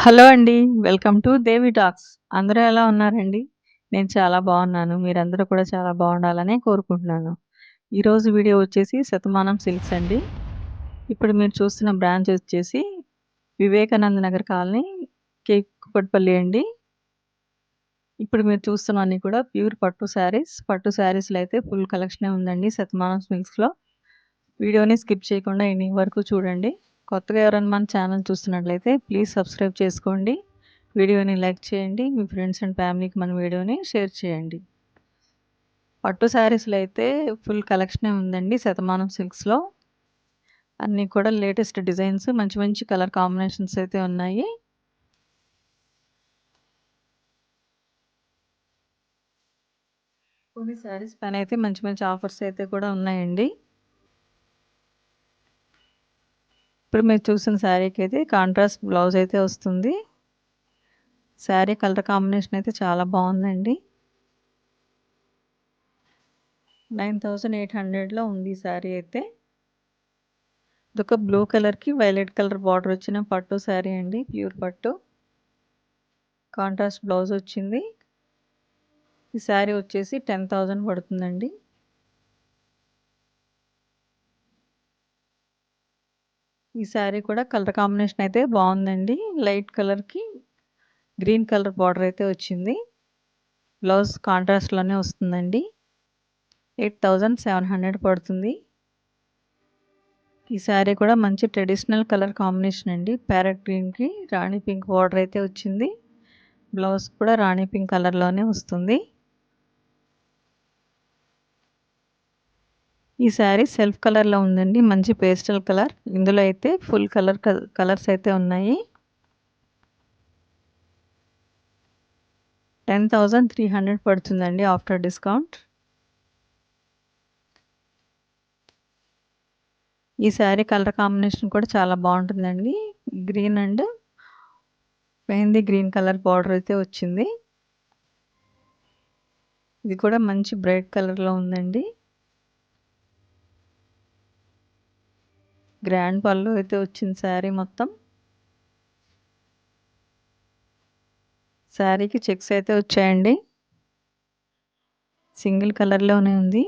Hello అండి. Welcome to Devi talks. అందరూ ఎలా ఉన్నారండి? నేను చాలా బావున్నాను. మీరందరూ కూడా చాలా బావుండాలనే కోరుకుంటున్నాను. ఈరోజు వీడియో వచ్చేసి శతమానం సిల్క్స్ అండి. ఇప్పుడు మీరు చూస్తున్న బ్రాంచ్ వచ్చేసి వివేకానంద నగర్ కాలనీ, కే కూకట్పల్లి అండి. ఇప్పుడు మీరు చూస్తున్నవన్నీ కూడా ప్యూర్ పట్టు శారీస్. పట్టు శారీస్‌లో అయితే ఫుల్ కలెక్షనే ఉందండి శతమానం సిల్క్స్‌లో. వీడియోని స్కిప్ చేయకుండా ఎండింగ్ వరకు చూడండి. కొత్తగా ఎవరైనా మన ఛానల్ చూస్తున్నట్లయితే ప్లీజ్ సబ్స్క్రైబ్ చేసుకోండి. వీడియోని లైక్ చేయండి. మీ ఫ్రెండ్స్ అండ్ ఫ్యామిలీకి మన వీడియోని షేర్ చేయండి. పట్టు శారీస్‌లో అయితే ఫుల్ కలెక్షనే ఉందండి శతమానం సిల్క్స్‌లో. అన్నీ కూడా లేటెస్ట్ డిజైన్స్ మంచి మంచి కలర్ కాంబినేషన్స్ అయితే ఉన్నాయి. కొన్ని శారీస్ పైన అయితే మంచి మంచి ఆఫర్స్ అయితే కూడా ఉన్నాయండి. ఇప్పుడు మీరు చూసిన శారీకి అయితే కాంట్రాస్ట్ బ్లౌజ్ అయితే వస్తుంది. శారీ కలర్ కాంబినేషన్ అయితే చాలా బాగుందండి. 9800లో ఉంది ఈ శారీ అయితే. ఇదొక బ్లూ కలర్‌కి వైలెట్ కలర్ బార్డర్ వచ్చిన పట్టు శారీ అండి. ప్యూర్ పట్టు. కాంట్రాస్ట్ బ్లౌజ్ వచ్చింది. ఈ శారీ వచ్చేసి 10,000 పడుతుందండి. ఈ శారీ కూడా కలర్ కాంబినేషన్ అయితే బాగుందండి. లైట్ కలర్‌కి గ్రీన్ కలర్ బార్డర్ అయితే వచ్చింది. బ్లౌజ్ కాంట్రాస్ట్‌లోనే వస్తుందండి. 8700 పడుతుంది. ఈ శారీ కూడా మంచి ట్రెడిషనల్ కలర్ కాంబినేషన్ అండి. ప్యారెట్ గ్రీన్‌కి రాణి పింక్ బార్డర్ అయితే వచ్చింది. బ్లౌజ్ కూడా రాణి పింక్ కలర్‌లోనే వస్తుంది. ఈ శారీ సెల్ఫ్ కలర్‌లో ఉందండి. మంచి పేస్టల్ కలర్. ఇందులో అయితే ఫుల్ కలర్స్ అయితే ఉన్నాయి. 10,300 పడుతుందండి ఆఫ్టర్ డిస్కౌంట్. ఈ శారీ కలర్ కాంబినేషన్ కూడా చాలా బాగుంటుందండి. Green and mehndi green colour border అయితే వచ్చింది. ఇది కూడా మంచి బ్రైట్ కలర్‌లో ఉందండి. గ్రాండ్ పళ్ళు అయితే వచ్చింది శారీ మొత్తం. శారీకి చెక్స్ అయితే వచ్చాయండి. సింగిల్ కలర్‌లోనే ఉంది.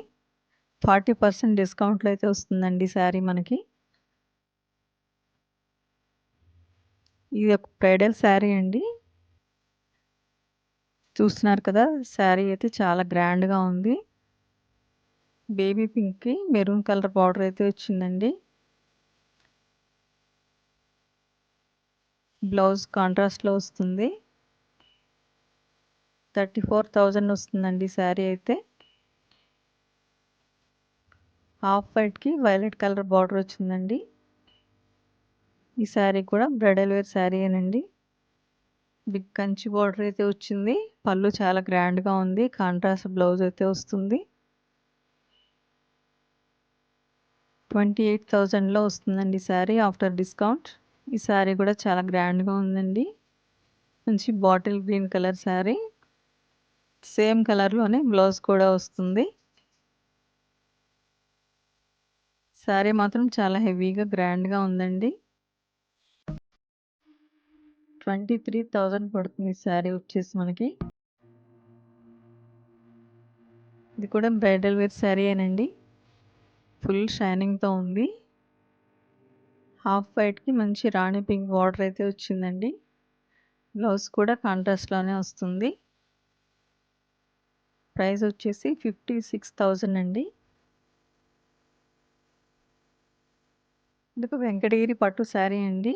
40% డిస్కౌంట్‌లో అయితే వస్తుందండి శారీ మనకి. ఇది ఒక బ్రైడల్ శారీ అండి. చూస్తున్నారు కదా! శారీ అయితే చాలా గ్రాండ్‌గా ఉంది. బేబీ పింక్‌కి మెరూన్ కలర్ బార్డర్ అయితే వచ్చిందండి. బ్లౌజ్ కాంట్రాస్ట్‌లో వస్తుంది. 34,000 వస్తుందండి శారీ అయితే. హాఫ్ వైట్‌కి వైలెట్ కలర్ బార్డర్ వచ్చిందండి. ఈ శారీ కూడా బ్రైడల్ వేర్ శారీయేనండి. బిగ్ కంచి బార్డర్ అయితే వచ్చింది. పళ్ళు చాలా గ్రాండ్‌గా ఉంది. కాంట్రాస్ట్ బ్లౌజ్ అయితే వస్తుంది. 28,000లో వస్తుందండి శారీ ఆఫ్టర్ డిస్కౌంట్. ఈ శారీ కూడా చాలా గ్రాండ్‌గా ఉందండి. మంచి bottle green colour sari. Same కలర్‌లోనే బ్లౌజ్ కూడా వస్తుంది. శారీ మాత్రం చాలా హెవీగా గ్రాండ్‌గా ఉందండి. 23,000 పడుతుంది శారీ వచ్చేసి మనకి. ఇది కూడా బ్రైడల్ వేర్ శారీయేనండి. ఫుల్ షైనింగ్‌తో ఉంది. హాఫ్ వైట్‌కి మంచి రాణి పింక్ బార్డర్ అయితే వచ్చిందండి. బ్లౌజ్ కూడా కాంట్రాస్ట్‌లోనే వస్తుంది. ప్రైస్ వచ్చేసి 56,000 అండి. ఇది ఒక వెంకటగిరి పట్టు శారీ అండి.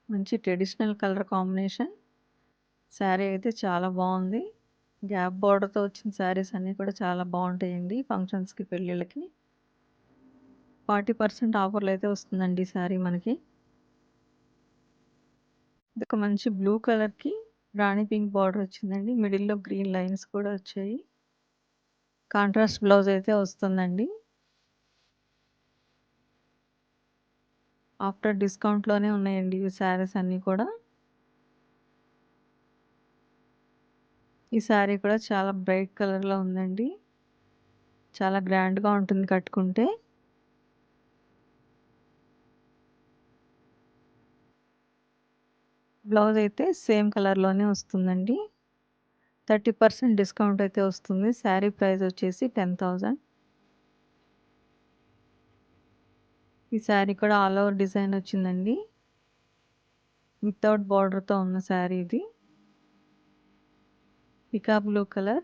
మంచి ట్రెడిషనల్ కలర్ కాంబినేషన్. శారీ అయితే చాలా బాగుంది. గ్యాప్ బార్డర్‌తో వచ్చిన శారీస్ అన్నీ కూడా చాలా బాగుంటాయండి ఫంక్షన్స్‌కి, పెళ్ళిళ్ళకి. 40% ఆఫర్‌లో అయితే వస్తుందండి ఈ శారీ మనకి. ఇదొక మంచి బ్లూ కలర్‌కి రాణి పింక్ బార్డర్ వచ్చిందండి. మిడిల్‌లో గ్రీన్ లైన్స్ కూడా వచ్చాయి. కాంట్రాస్ట్ బ్లౌజ్ అయితే వస్తుందండి. ఆఫ్టర్ డిస్కౌంట్‌లోనే ఉన్నాయండి ఈ శారీస్ అన్నీ కూడా. ఈ శారీ కూడా చాలా బ్రైట్ కలర్‌లో ఉందండి. చాలా గ్రాండ్‌గా ఉంటుంది కట్టుకుంటే. బ్లౌజ్ అయితే సేమ్ కలర్‌లోనే వస్తుందండి. 30% డిస్కౌంట్ అయితే వస్తుంది. శారీ ప్రైస్ వచ్చేసి 10,000. ఈ శారీ కూడా ఆల్ ఓవర్ డిజైన్ వచ్చిందండి. వితౌట్ బార్డర్‌తో ఉన్న శారీ ఇది. పికా బ్లూ కలర్.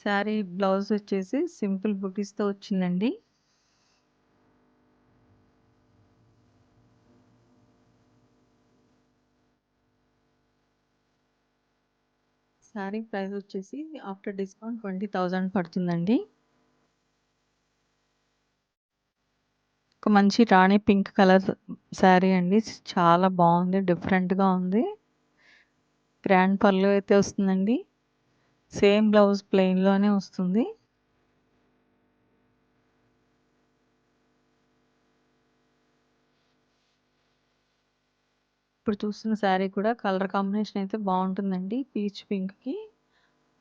శారీ బ్లౌజ్ వచ్చేసి సింపుల్ బుటీస్‌తో వచ్చిందండి. శారీ ప్రైస్ వచ్చేసి ఆఫ్టర్ డిస్కౌంట్ 20,000 పడుతుందండి. ఒక మంచి రాణి పింక్ కలర్ శారీ అండి. చాలా బాగుంది. డిఫరెంట్‌గా ఉంది. గ్రాండ్ పళ్ళు అయితే వస్తుందండి. సేమ్ బ్లౌజ్ ప్లెయిన్‌లోనే వస్తుంది. ఇప్పుడు చూస్తున్న శారీ కూడా కలర్ కాంబినేషన్ అయితే బాగుంటుందండి. పీచ్ పింక్‌కి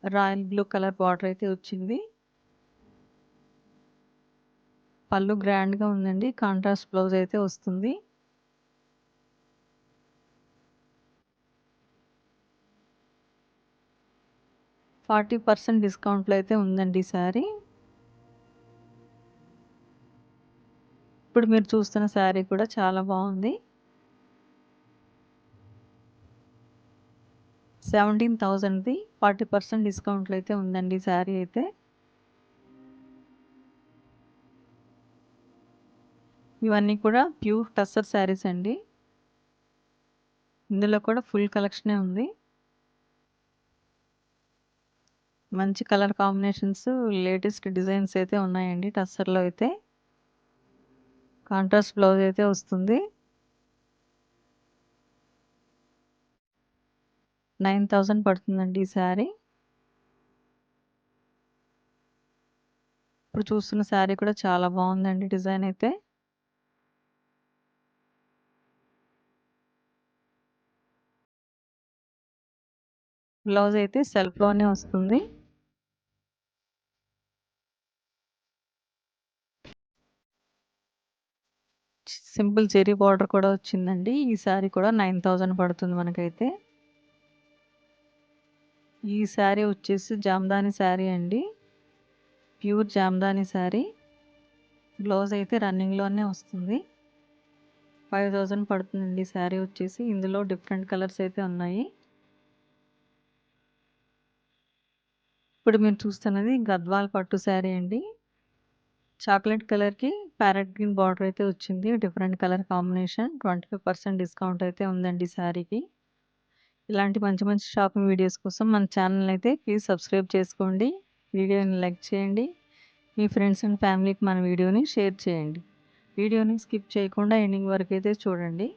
రాయల్ బ్లూ కలర్ బార్డర్ అయితే వచ్చింది. పళ్ళు గ్రాండ్‌గా ఉందండి. కాంట్రాస్ట్ బ్లౌజ్ అయితే వస్తుంది. %40 డిస్కౌంట్‌లో అయితే ఉందండి ఈ శారీ. ఇప్పుడు మీరు చూస్తున్న శారీ కూడా చాలా బాగుంది. 17,000ది 40% డిస్కౌంట్‌లో అయితే ఉందండి ఈ శారీ అయితే. ఇవన్నీ కూడా ప్యూర్ టస్సర్ శారీస్ అండి. ఇందులో కూడా ఫుల్ కలెక్షనే ఉంది. మంచి కలర్ కాంబినేషన్స్, లేటెస్ట్ డిజైన్స్ అయితే ఉన్నాయండి టస్సర్‌లో అయితే. కాంట్రాస్ట్ బ్లౌజ్ అయితే వస్తుంది. 9,000 పడుతుందండి ఈ శారీ. ఇప్పుడు చూస్తున్న శారీ కూడా చాలా బాగుందండి డిజైన్ అయితే. బ్లౌజ్ అయితే సెల్ఫ్‌లోనే వస్తుంది. సింపుల్ జెరీ బార్డర్ కూడా వచ్చిందండి. ఈ శారీ కూడా 9,000 పడుతుంది మనకైతే. ఈ శారీ వచ్చేసి జామదాని శారీ అండి. ప్యూర్ జామదాని శారీ. బ్లౌజ్ అయితే రన్నింగ్‌లోనే వస్తుంది. 5,000 పడుతుందండి శారీ వచ్చేసి. ఇందులో డిఫరెంట్ కలర్స్ అయితే ఉన్నాయి. ఇప్పుడు మీరు చూస్తున్నది గద్వాల్ పట్టు శారీ అండి. చాక్లెట్ కలర్‌కి ప్యారెట్ గ్రీన్ బార్డర్ అయితే వచ్చింది. Different colour combination. 25% డిస్కౌంట్ అయితే ఉందండి శారీకి. ఇలాంటి మంచి మంచి షాపింగ్ వీడియోస్ కోసం మన ఛానల్ అయితే ప్లీజ్ సబ్స్క్రైబ్ చేసుకోండి. వీడియోని లైక్ చేయండి. మీ ఫ్రెండ్స్ అండ్ ఫ్యామిలీకి మన వీడియోని షేర్ చేయండి. వీడియోని స్కిప్ చేయకుండా ఎండింగ్ వరకు అయితే చూడండి.